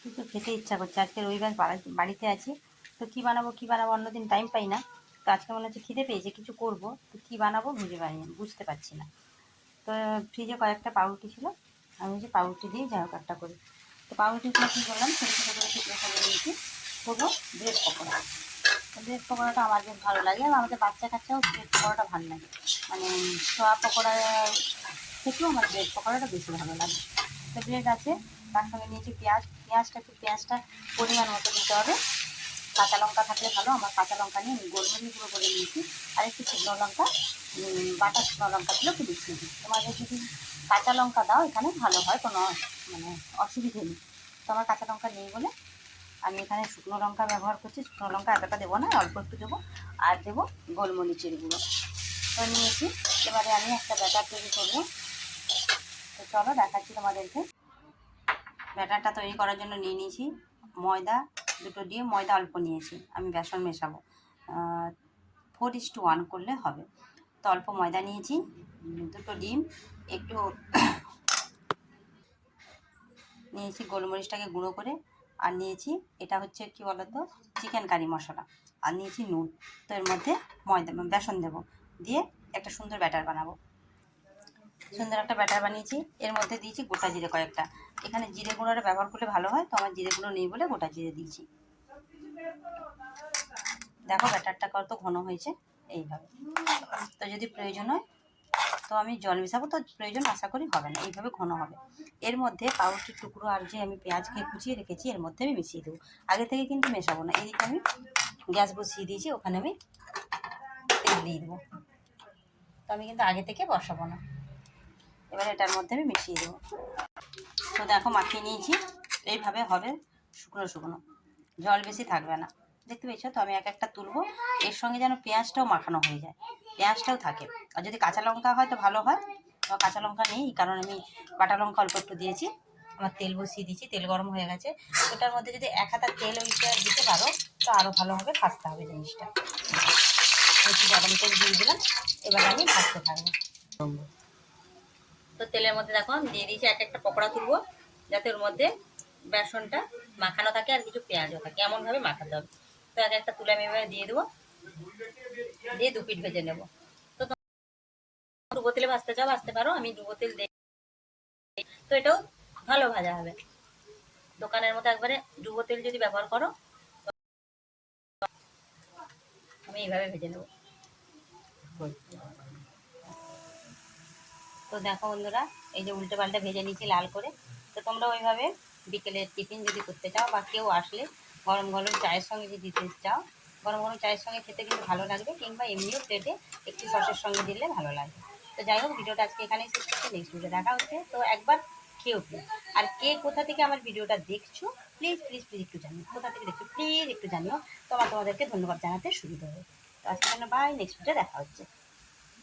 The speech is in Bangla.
কিন্তু খেতে ইচ্ছা করছে। আজকে রবিবার বাড়িতে আছি, তো কী বানাবো অন্যদিন টাইম পাই না। তো আজকে মনে হচ্ছে খিদে পেয়েছে, কিছু করবো, তো কী বানাবো বুঝতে পারছি না। তো ফ্রিজে কয়েকটা পাউরুটি ছিল, আমি যে পাউরুটি দিয়ে যাই হোক একটা করি। তো পাউরুটিগুলো কী করলাম, ছোটো ছোটো করে টুকরো করে নিয়েছি, করবো ব্রেড পকোড়া। ব্রেড পকোড়াটা আমার বেশ ভালো লাগে, আর আমাদের বাচ্চা কাচ্চাও ব্রেড পকোড়াটা ভালো লাগে। মানে ছোয়া পকোড়া থেকেও আমার ব্রেড পকোড়াটা বেশি ভালো লাগে। তো ব্রেড আছে, তার সঙ্গে নিয়েছি পেঁয়াজটা পরিমাণ মতো দিতে হবে। কাঁচা লঙ্কা থাকলে ভালো, আমার কাঁচা লঙ্কা নিয়ে গোলমরিচ গুঁড়ো করে নিয়েছি। আর একটু শুকনো লঙ্কা, বাটা শুকনো লঙ্কা দিলেও একটু বেশি দিই। তোমাদের যদি কাঁচা লঙ্কা দাও এখানে ভালো হয়, কোনো মানে অসুবিধে নেই। তো আমার কাঁচা লঙ্কা নেই বলে আমি এখানে শুকনো লঙ্কা ব্যবহার করছি। শুকনো লঙ্কা এতটা দেবো না, অল্প একটু দেবো। আর দেবো গোলমরিচের গুঁড়ো। তো নিয়েছি, এবারে আমি একটা ব্যাটার তৈরি করবো। তো চলো দেখাচ্ছি তোমাদেরকে। ব্যাটারটা তৈরি করার জন্য নিয়ে নিয়েছি ময়দা, দুটো ডিম, ময়দা অল্প নিয়েছি, আমি বেসন মেশাবো। 4:1 করলে হবে। তো অল্প ময়দা নিয়েছি, দুটো ডিম, একটু নিয়েছি গোলমরিচটাকে গুঁড়ো করে, আর নিয়েছি এটা হচ্ছে কি বলতো, চিকেন কারি মশলা, আর নিয়েছি নুন। তো এর মধ্যে বেসন দেবো, দিয়ে একটা সুন্দর ব্যাটার বানাবো। সুন্দর একটা ব্যাটার বানিয়েছি, এর মধ্যে দিয়েছি গোটা জিরে কয়েকটা। এখানে জিরে গুঁড়োটা ব্যবহার করলে ভালো হয়, তো আমার জিরে গুঁড়ো নেই বলে গোটা জিরে দিয়েছি। দেখো ব্যাটারটা কত ঘন হয়েছে, এইভাবে। তো যদি প্রয়োজন হয় তো আমি জল মেশাবো, তো প্রয়োজন আশা করি হবে না, এইভাবে ঘন হবে। এর মধ্যে পাউরুটির টুকরো আর যে আমি পেঁয়াজকে কুচিয়ে রেখেছি এর মধ্যে আমি মিশিয়ে দেবো। আগে থেকে কিন্তু মেশাবো না। এদিকে আমি গ্যাস বসিয়ে দিয়েছি, ওখানে আমি তেল দিয়ে দেবো। তো আমি কিন্তু আগে থেকে বসাবো না, এবার এটার মধ্যে আমি মিশিয়ে দেবো। তো দেখো মাখিয়ে নিয়েছি, এইভাবে হবে, শুকনো শুকনো, জল বেশি থাকবে না। দেখতে পেয়েছো তো? আমি এক একটা তুলবো, এর সঙ্গে যেন পেঁয়াজটাও মাখানো হয়ে যায়, পেঁয়াজটাও থাকে। আর যদি কাঁচা লঙ্কা হয় তো ভালো হয়, আমার কাঁচা লঙ্কা নেই, কারণ আমি বাটা লঙ্কা অল্প একটু দিয়েছি। আমার তেল বসিয়ে দিয়েছি, তেল গরম হয়ে গেছে। ওটার মধ্যে যদি 1 হাতা তেল ওইটা দিতে পারো তো আরও ভালোভাবে ভাজতে হবে জিনিসটা। একটু গরম তেল দিয়ে দিলাম, এবার আমি ভাজতে থাকবো। তো তেলের মধ্যে দেখো আমি দিয়ে দিয়েছি, একটা পকোড়া তুলবো, যাতে ওর মধ্যে বেসনটা মাখানো থাকে আর কিছু পেঁয়াজও থাকে, এমনভাবে মাখাতে হবে। তো একটা তুলে আমি এবার দিয়ে দেবো, দিয়ে 2 পিঠ ভেজে নেবো। তো ডুবো তেলে ভাজতে চাও ভাজতে পারো, আমি ডুবো তেল দিই, তো এটাও ভালো ভাজা হবে। দোকানের মতো একবারে ডুবো তেল যদি ব্যবহার করো, আমি এইভাবে ভেজে নেবো। তো দেখো বন্ধুরা, এই যে উল্টে পাল্টে ভেজে নিয়েছি লাল করে। তো তোমরা ওইভাবে বিকেলের টিফিন যদি করতে চাও, বা কেউ আসলে গরম গরম চায়ের সঙ্গে যদি দিতে চাও, গরম গরম চায়ের সঙ্গে খেতে কিন্তু ভালো লাগবে, কিংবা এমনিও প্লেটে একটু সসের সঙ্গে দিলে ভালো লাগবে। তো যাই হোক, ভিডিওটা আজকে এখানেই শেষ করছি, নেক্সট ভিডিও দেখা হচ্ছে। তো একবার খেয়েও প্লিজ, আর কে কোথা থেকে আমার ভিডিওটা দেখছো প্লিজ প্লিজ প্লিজ একটু জানিও, কোথা থেকে দেখছো প্লিজ একটু জানিও, তোমাদেরকে ধন্যবাদ জানাতে সুবিধা হবে। তো আজকের জন্য বাই, নেক্সট ভিডিও দেখা হচ্ছে।